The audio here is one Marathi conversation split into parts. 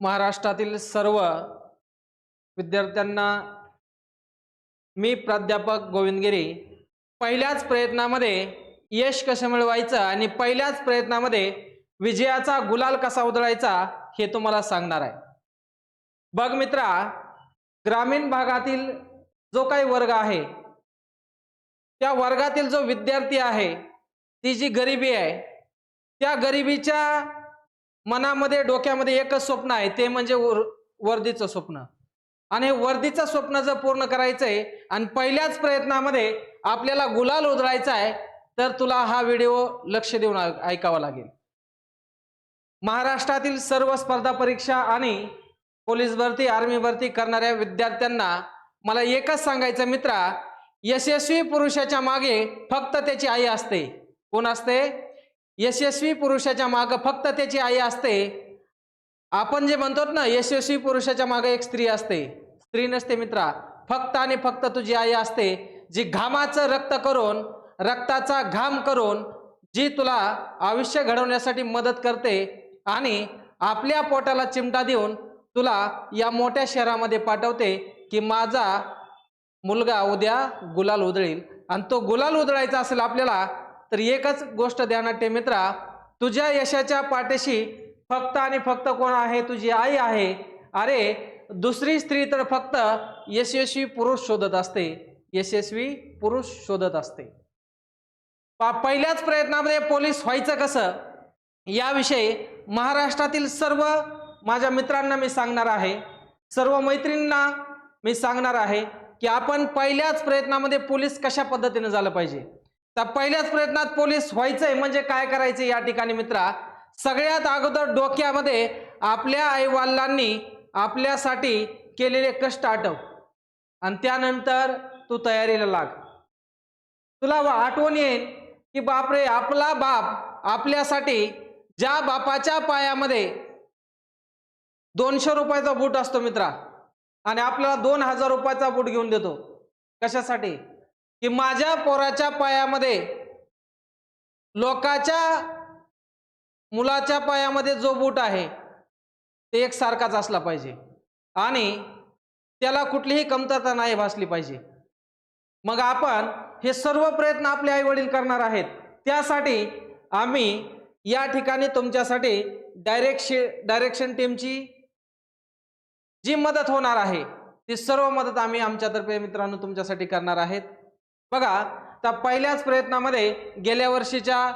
महाराष्ट्रातील सर्व विद्यार्थ्यांना मी प्राध्यापक गोविंद गिरी पहिल्याच प्रयत्नामध्ये यश कसं मिळवायचं आणि पहिल्याच प्रयत्नामध्ये विजयाचा गुलाल कसा उधळायचा हे तुम्हाला सांगणार आहे। बघ मित्रा, ग्रामीण भागातील जो काही वर्ग आहे त्या वर्गातील जो विद्यार्थी आहे, ती जी गरिबी आहे, त्या गरिबीच्या मनामध्ये डोक्यामध्ये एकच स्वप्न आहे, ते म्हणजे वर्दीचं स्वप्न। आणि वर्दीचं स्वप्न जर पूर्ण करायचंय आणि पहिल्याच प्रयत्नामध्ये आपल्याला गुलाल उधळायचा आहे, तर तुला हा व्हिडिओ लक्ष देऊन ऐकावा लागेल। महाराष्ट्रातील सर्व स्पर्धा परीक्षा आणि पोलीस भरती, आर्मी भरती करणाऱ्या विद्यार्थ्यांना मला एकच सांगायचं मित्रा, यशस्वी पुरुषाच्या मागे फक्त त्याची आई असते। कोण असते? यशस्वी पुरुषाच्या मागे फक्त त्याची आई असते। आपण जे म्हणतो ना, यशस्वी पुरुषाच्या मागे एक स्त्री असते, स्त्री नसते मित्रा, फक्त आणि फक्त तुझी आई असते, जी घामाचं रक्त करून, रक्ताचा घाम करून जी तुला आयुष्य घडवण्यासाठी मदत करते आणि आपल्या पोटाला चिमटा देऊन तुला या मोठ्या शहरामध्ये पाठवते की माझा मुलगा उद्या गुलाल उधळील। आणि तो गुलाल उधळायचा असेल आपल्याला तर एकच गोष्ट ध्यानात ठेव मित्रा, तुझ्या यशाच्या पाठीशी फक्त आणि फक्त कोण आहे? तुझी आई आहे। अरे दुसरी स्त्री तर फक्त यशस्वी पुरुष शोधत असते, यशस्वी पुरुष शोधत असते। पहिल्याच प्रयत्नामध्ये पोलीस व्हायचं कसं याविषयी महाराष्ट्रातील सर्व माझ्या मित्रांना मी सांगणार आहे, सर्व मैत्रिणींना मी सांगणार आहे की आपण पहिल्याच प्रयत्नामध्ये पोलीस कशा पद्धतीने झालं पाहिजे। तर पहिल्याच प्रयत्नात पोलीस व्हायचंय म्हणजे काय करायचं या ठिकाणी मित्रा, सगळ्यात अगोदर डोक्यामध्ये आपल्या आईवडिलांनी आपल्यासाठी केलेले कष्ट आठव आणि त्यानंतर तू तयारीला लाग। तुला आठवण येईल की बापरे, आपला बाप आपल्यासाठी ज्या बापाच्या पायामध्ये 200 रुपयाचा बूट असतो मित्रा आणि आपल्याला 2000 रुपयाचा बूट घेऊन देतो, कशासाठी? की माझ्या पोराच्या पायामध्ये, लोकाच्या मुलाच्या पायामध्ये जो बूट आहे ते एक सारखाच असला पाहिजे आणि त्याला कुठलीही कमतरता नाही भासली पाहिजे। मग आपण हे सर्व प्रयत्न आपले आई वडील करणार आहेत, त्यासाठी आम्ही या ठिकाणी तुमच्यासाठी डायरेक्शन टीमची जी मदत होणार आहे ती सर्व मदत आम्ही आमच्यातर्फे मित्रांनो तुमच्यासाठी करणार आहेत। बघा, तर पहिल्याच प्रयत्नामध्ये गेल्या वर्षीच्या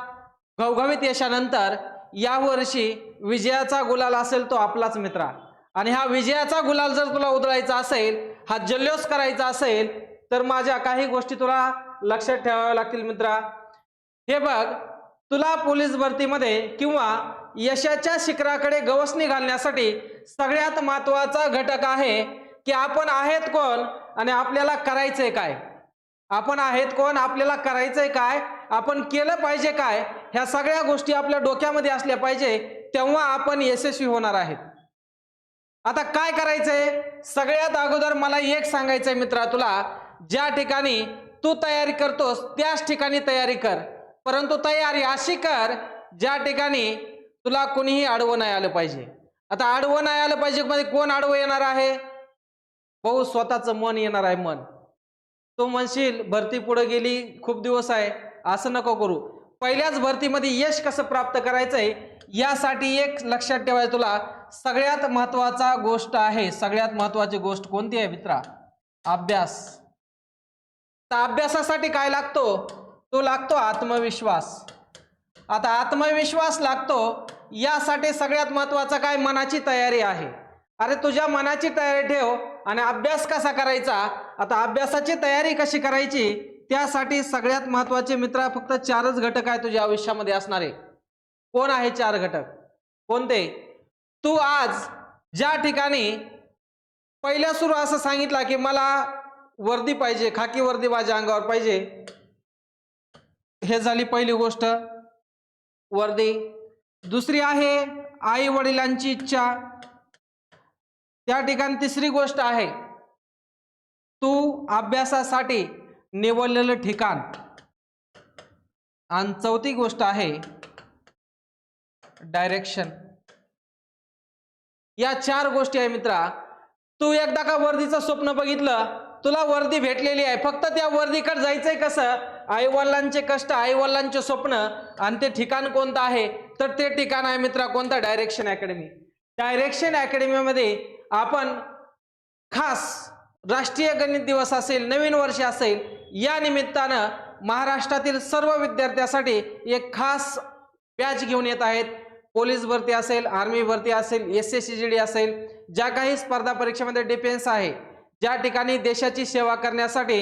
घवघवीत यशानंतर या वर्षी विजयाचा गुलाल असेल तो आपलाच मित्रा। आणि हा विजयाचा गुलाल जर तुला उधळायचा असेल, हा जल्लोष करायचा असेल, तर माझ्या काही गोष्टी तुला लक्षात ठेवाव्या लागतील मित्रा। हे बघ, तुला पोलीस भरतीमध्ये किंवा यशाच्या शिखराकडे गवसणी घालण्यासाठी सगळ्यात महत्त्वाचा घटक आहे की आपण आहेत कोण आणि आपल्याला करायचंय काय। आपण आहेत कोण, आपल्याला करायचंय काय, आपण केलं पाहिजे काय, ह्या सगळ्या गोष्टी आपल्या डोक्यामध्ये असल्या पाहिजे, तेव्हा आपण यशस्वी होणार आहेत। आता काय करायचंय? सगळ्यात अगोदर मला एक सांगायचंय मित्रा तुला, ज्या ठिकाणी तू तयारी करतोस त्याच ठिकाणी तयारी कर, परंतु तयारी अशी कर ज्या ठिकाणी तुला कोणीही आडवं नाही आलं पाहिजे। आता आडवं नाही आलं पाहिजे म्हणजे कोण आडवं येणार आहे? भाऊ, स्वतःचं मन येणार आहे, मन। तो म्हणशील भरती पुढे गेली, खूप दिवस आहे, असं नको करू। पहिल्याच भरतीमध्ये यश कसं प्राप्त करायचंय यासाठी एक लक्षात ठेवायचं तुला, सगळ्यात महत्त्वाचा गोष्ट आहे, सगळ्यात महत्त्वाची गोष्ट कोणती आहे मित्रा? अभ्यास। तर अभ्यासासाठी काय लागतो? तो लागतो आत्मविश्वास। आता आत्मविश्वास लागतो यासाठी सगळ्यात महत्त्वाचं काय? मनाची तयारी आहे। अरे तुझ्या मनाची तयारी ठेव आणि अभ्यास कसा करायचा? आता अभ्यासाची तयारी कशी करायची त्यासाठी सगळ्यात महत्त्वाचे मित्रा फक्त 4च घटक आहे तुझ्या आयुष्यामध्ये असणारे। कोण आहे 4 घटक? कोणते? तू आज ज्या ठिकाणी पहिल्या सुरू असं सांगितलं की मला वर्दी पाहिजे, खाकी वर्दी माझ्या अंगावर पाहिजे, हे झाली पहिली गोष्ट, वर्दी। दुसरी आहे आई वडिलांची इच्छा, त्या ठिकाणी तिसरी गोष्ट आहे तू अभ्यासासाठी निवडलेलं ठिकाण, आणि चौथी गोष्ट आहे डायरेक्शन। या 4 गोष्टी आहे मित्रा. तू एकदा का वर्दीचं स्वप्न बघितलं, तुला वर्दी भेटलेली आहे, फक्त त्या वर्दीकडे जायचंय कसं? आई वडिलांचे कष्ट, आई वडिलांचे स्वप्न, आणि ते ठिकाण कोणतं आहे? तर ते ठिकाण आहे मित्रा कोणतं? Direction academy. डायरेक्शन अकॅडमीमध्ये आपण खास राष्ट्रीय गणित दिवस असेल, नवीन वर्ष असेल, या निमित्तानं महाराष्ट्रातील सर्व विद्यार्थ्यांसाठी एक खास बॅच घेऊन येत आहेत. पोलीस भरती असेल, आर्मी भरती असेल, SSCGD असेल, ज्या काही स्पर्धा परीक्षेमध्ये डिफेन्स आहे, ज्या ठिकाणी देशाची सेवा करण्यासाठी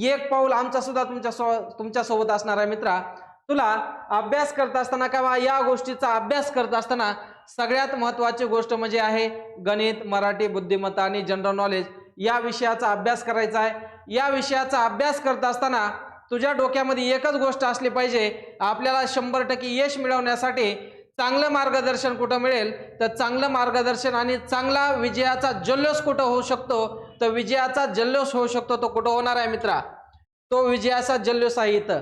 एक पाऊल आमचा सुद्धा तुमच्या सोबत असणार आहे मित्रा. तुला अभ्यास करत असताना किंवा या गोष्टीचा अभ्यास करत असताना सगळ्यात महत्त्वाची गोष्ट म्हणजे आहे गणित, मराठी, बुद्धिमत्ता आणि जनरल नॉलेज या विषयाचा अभ्यास करायचा आहे. या विषयाचा अभ्यास करत असताना तुझ्या डोक्यामध्ये एकच गोष्ट असली पाहिजे, आपल्याला 100% यश मिळवण्यासाठी चांगलं मार्गदर्शन कुठं मिळेल? तर चांगलं मार्गदर्शन आणि चांगला विजयाचा जल्लोष कुठं होऊ शकतो? तर विजयाचा जल्लोष होऊ शकतो तो कुठं होणार आहे मित्रा? तो विजयाचा जल्लोष आहे इथं.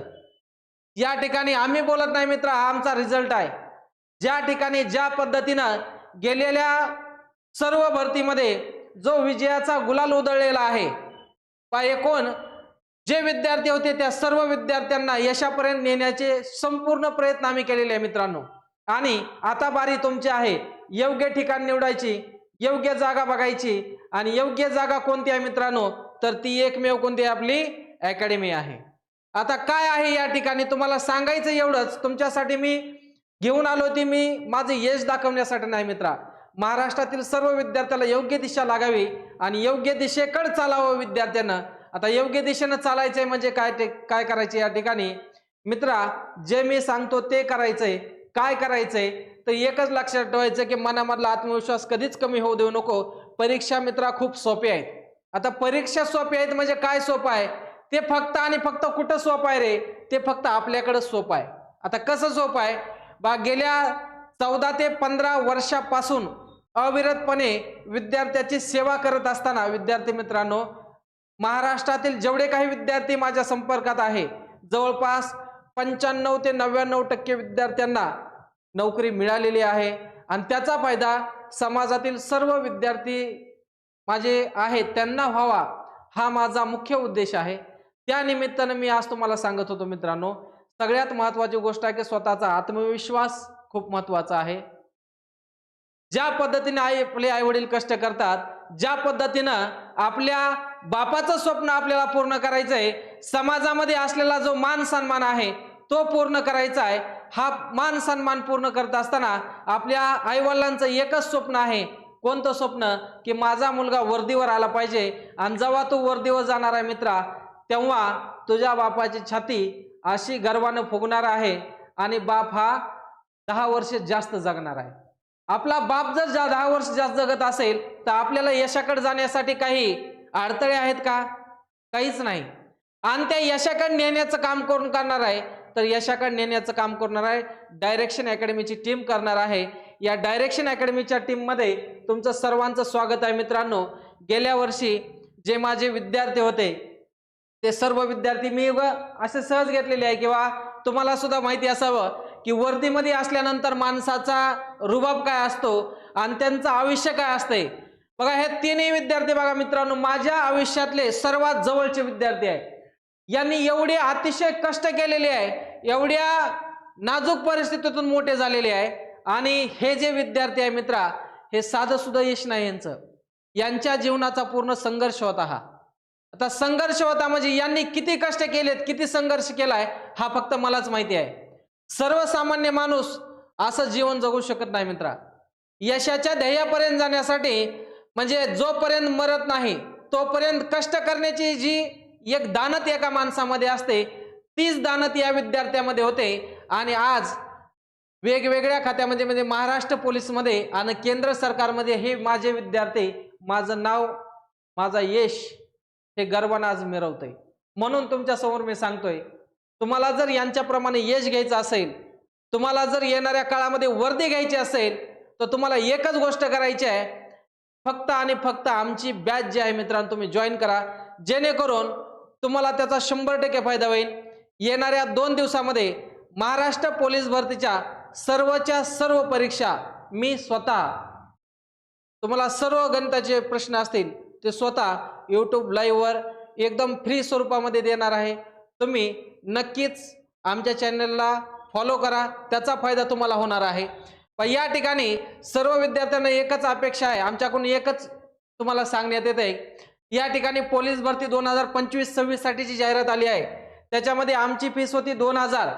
या ठिकाणी आम्ही बोलत नाही मित्रा, हा आमचा रिझल्ट आहे. ज्या ठिकाणी ज्या पद्धतीनं गेलेल्या सर्व भरतीमध्ये जो विजयाचा गुलाल उधळलेला आहे, एकूण जे विद्यार्थी होते त्या सर्व विद्यार्थ्यांना यशापर्यंत नेण्याचे संपूर्ण प्रयत्न आम्ही केलेले आहे मित्रांनो. आणि आता बारी तुमची आहे योग्य ठिकाण निवडायची, योग्य जागा बघायची, आणि योग्य जागा कोणती आहे मित्रांनो? तर ती एकमेव कोणती आहे? आपली अकॅडमी आहे. आता काय आहे या ठिकाणी तुम्हाला सांगायचं एवढंच, तुमच्यासाठी मी घेऊन आलो ती मी माझे यश दाखवण्यासाठी नाही मित्रा. महाराष्ट्रातील सर्व विद्यार्थ्याला योग्य दिशा लागावी आणि योग्य दिशेकडे चालावं विद्यार्थ्यांना. आता योग्य दिशेनं चालायचंय म्हणजे काय करायचे या ठिकाणी मित्रा? जे मी सांगतो ते करायचंय. काय करायचंय तर एकच लक्षात ठेवायचं की मनामधला आत्मविश्वास कधीच कमी होऊ देऊ नको. परीक्षा मित्रा खूप सोपे आहेत. आता परीक्षा सोपे आहेत म्हणजे काय सोपं आहे? ते फक्त आणि फक्त कुठं सोपं आहे रे? ते फक्त आपल्याकडे सोपं आहे. आता कसं सोपं आहे? गेल्या 14 ते 15 वर्षापासून अविरतपणे विद्यार्थ्याची सेवा करत असताना विद्यार्थी मित्रांनो, महाराष्ट्रातील जेवढे काही विद्यार्थी माझ्या संपर्कात आहे, जवळपास 95 ते 99% विद्यार्थ्यांना नोकरी मिळालेली आहे. आणि त्याचा फायदा समाजातील सर्व विद्यार्थी माझे आहेत त्यांना व्हावा, हा माझा मुख्य उद्देश आहे. त्या निमित्तानं मी आज तुम्हाला सांगत होतो मित्रांनो, सगळ्यात महत्त्वाची गोष्ट आहे की स्वतःचा आत्मविश्वास खूप महत्त्वाचा आहे. ज्या पद्धतीने आपले आई वडील कष्ट करतात, ज्या पद्धतीनं आपल्या बापाचं स्वप्न आपल्याला पूर्ण करायचंय, समाजामध्ये असलेला जो मान सन्मान आहे तो पूर्ण करायचा आहे. हा मान सन्मान पूर्ण करत असताना आपल्या आई वडिलांचं एकच स्वप्न आहे. कोणतं स्वप्न? की माझा मुलगा वर्दीवर आला पाहिजे. आणि जेव्हा तू वर्दीवर जाणार आहे मित्रा, तेव्हा तुझ्या बापाची छाती अशी गर्वानं फुगणार आहे आणि बाप हा 10 वर्ष जास्त जगणार आहे. आपला बाप जर 10 वर्ष जास्त जगत असेल तर आपल्याला यशाकडे जाण्यासाठी काही अडथळे आहेत का? काहीच नाही. आणि त्या यशाकडे नेण्याचं काम कोण करणार आहे? तर यशाकडे नेण्याचं काम करणार आहे डायरेक्शन अकॅडमीची टीम करणार आहे. या डायरेक्शन अकॅडमीच्या टीममध्ये तुमचं सर्वांचं स्वागत आहे मित्रांनो. गेल्या वर्षी जे माझे विद्यार्थी होते ते सर्व विद्यार्थी मी असे सहज घेतलेले आहे किंवा तुम्हाला सुद्धा माहिती असावं की वर्दीमध्ये असल्यानंतर माणसाचा रुबाब काय असतो आणि त्यांचं आयुष्य काय असतंय. बघा, हे तीनही विद्यार्थी बघा मित्रांनो माझ्या आयुष्यातले सर्वात जवळचे विद्यार्थी आहे. यांनी एवढे अतिशय कष्ट केलेले आहे, एवढ्या नाजूक परिस्थितीतून मोठे झालेले आहे. आणि हे जे विद्यार्थी आहे मित्रा, हे साधं सुद्धा यश नाही यांचं. यांच्या जीवनाचा पूर्ण संघर्ष होता हा. आता संघर्ष होता म्हणजे यांनी किती कष्ट केलेत, किती संघर्ष केलाय हा फक्त मलाच माहिती आहे. सर्वसामान्य माणूस असं जीवन जगू शकत नाही मित्रा. यशाच्या ध्येयापर्यंत जाण्यासाठी म्हणजे जोपर्यंत मरत नाही तोपर्यंत कष्ट करण्याची जी एक दानत एका माणसामध्ये असते, तीच दानत या विद्यार्थ्यामध्ये होते. आणि आज वेगवेगळ्या खात्यामध्ये म्हणजे महाराष्ट्र पोलीसमध्ये आणि केंद्र सरकारमध्ये हे माझे विद्यार्थी माझं नाव, माझा यश हे गर्वानं आज मिरवतंय. म्हणून तुमच्या समोर मी सांगतोय, तुम्हाला जर यांच्याप्रमाणे यश घ्यायचं असेल, तुम्हाला जर येणाऱ्या काळामध्ये वर्दी घ्यायची असेल, तर तुम्हाला एकच गोष्ट करायची आहे, फक्त आणि फक्त आमची बॅच जी आहे मित्रांनो तुम्ही जॉईन करा, जेणेकरून तुम्हाला त्याचा 100% फायदा होईल. येणाऱ्या 2 दिवसामध्ये महाराष्ट्र पोलीस भरतीच्या सर्वच्या सर्व परीक्षा मी स्वतः तुम्हाला सर्व गणिताचे प्रश्न असतील ते स्वतः यूट्यूब लाईव्हवर एकदम फ्री स्वरूपामध्ये देणार आहे. तुम्ही नक्कीच आमच्या चॅनलला फॉलो करा, त्याचा फायदा तुम्हाला होणार आहे. पण या ठिकाणी सर्व विद्यार्थ्यांना एकच अपेक्षा आहे, आमच्याकडून एकच तुम्हाला सांगण्यात येत आहे. या ठिकाणी पोलीस भरती 2025-26 साठीची जाहिरात आली आहे. त्याच्यामध्ये आमची फीस होती 2000,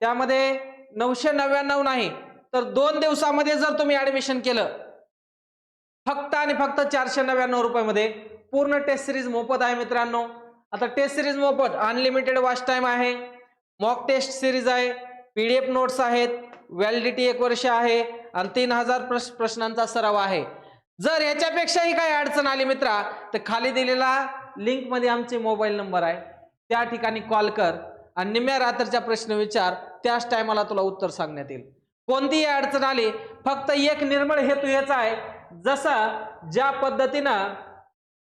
त्यामध्ये 999 नाही तर 2 दिवसामध्ये जर तुम्ही ऍडमिशन केलं फक्त आणि फक्त 499 रुपयामध्ये पूर्ण टेस्ट सिरीज मोफत आहे मित्रांनो. आता टेस्ट सिरीज मोफत, अनलिमिटेड वॉच टाइम आहे, मॉक टेस्ट सिरीज आहे, पीडीएफ नोट्स आहेत, व्हॅलिडिटी 1 वर्ष आहे आणि 3000 प्रश्नांचा सराव आहे. जर याच्यापेक्षाही काही अडचण आली मित्रा तर खाली दिलेला लिंक मध्ये आमचे मोबाईल नंबर आहे, त्या ठिकाणी कॉल कर आणि निम्म्या रात्रीचा प्रश्न विचार, त्याच टायमाला तुला उत्तर सांगण्यात येईल. कोणतीही अडचण आली फक्त एक निर्मळ हेतू याचा आहे, जसं ज्या पद्धतीनं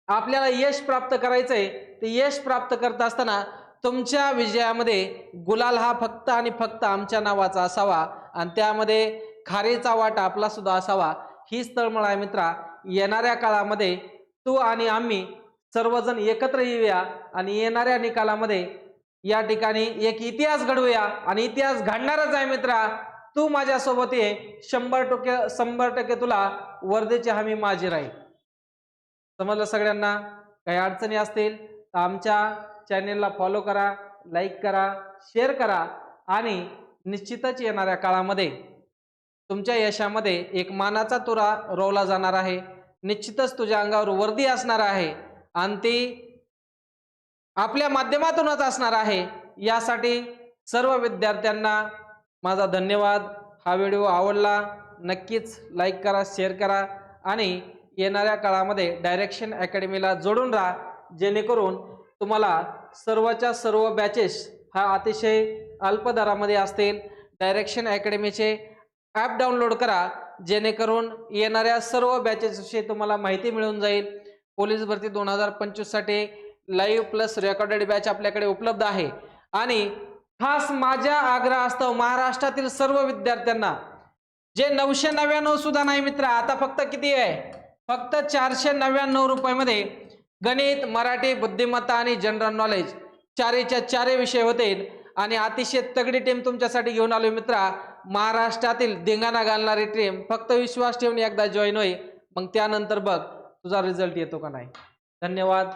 आपल्याला यश प्राप्त करायचंय ते यश प्राप्त करत असताना तुमच्या विजयामध्ये गुलाल हा फक्त आणि फक्त आमच्या नावाचा असावा आणि त्यामध्ये खारीचा वाटा आपला सुद्धा असावा, हीच तळमळ आहे मित्रा. येणाऱ्या काळामध्ये तू आणि आम्ही सर्वजण एकत्र येऊया आणि येणाऱ्या निकालामध्ये या ठिकाणी एक इतिहास घडवूया आणि इतिहास घडणारच आहे मित्रा. तू माझ्यासोबत ये, 100% तुला वर्धेची हमी माझी राहील. समजलं सगळ्यांना? काही अडचणी असतील तर आमच्या चॅनेलला फॉलो करा, लाईक करा, शेअर करा आणि निश्चितच येणाऱ्या काळामध्ये तुमच्या यशामध्ये एक मानाचा तुरा रोवला जाणार आहे. निश्चितच तुझ्या अंगावर वर्दी असणार आहे आणि ती आपल्या माध्यमातूनच असणार आहे. यासाठी सर्व विद्यार्थ्यांना माझा धन्यवाद. हा व्हिडिओ आवडला नक्कीच लाईक करा, शेअर करा आणि येणाऱ्या काळामध्ये डायरेक्शन अकॅडमीला जोडून राहा, जेणेकरून तुम्हाला सर्वच्या सर्व बॅचेस हा अतिशय अल्प दरामध्ये असतील. डायरेक्शन अकॅडमीचे ॲप डाउनलोड करा, जेणेकरून येणाऱ्या सर्व बॅचेसविषयी तुम्हाला माहिती मिळून जाईल. पोलीस भरती 2025 साठी लाईव्ह प्लस रेकॉर्डेड बॅच आपल्याकडे उपलब्ध आहे आणि खास माझ्या आग्रहास्तव महाराष्ट्रातील सर्व विद्यार्थ्यांना जे 999 सुद्धा नाही मित्रा, आता फक्त किती आहे, फक्त 499 रुपयामध्ये गणित, मराठी, बुद्धिमत्ता आणि जनरल नॉलेज चारीच्या चारी विषय होतील आणि अतिशय तगडी टीम तुमच्यासाठी घेऊन आलोय मित्रा. महाराष्ट्रातील धिंगाणा घालणारी टीम. फक्त विश्वास ठेवून एकदा जॉईन होई, मग त्यानंतर बघ तुझा रिझल्ट येतो का नाही. धन्यवाद.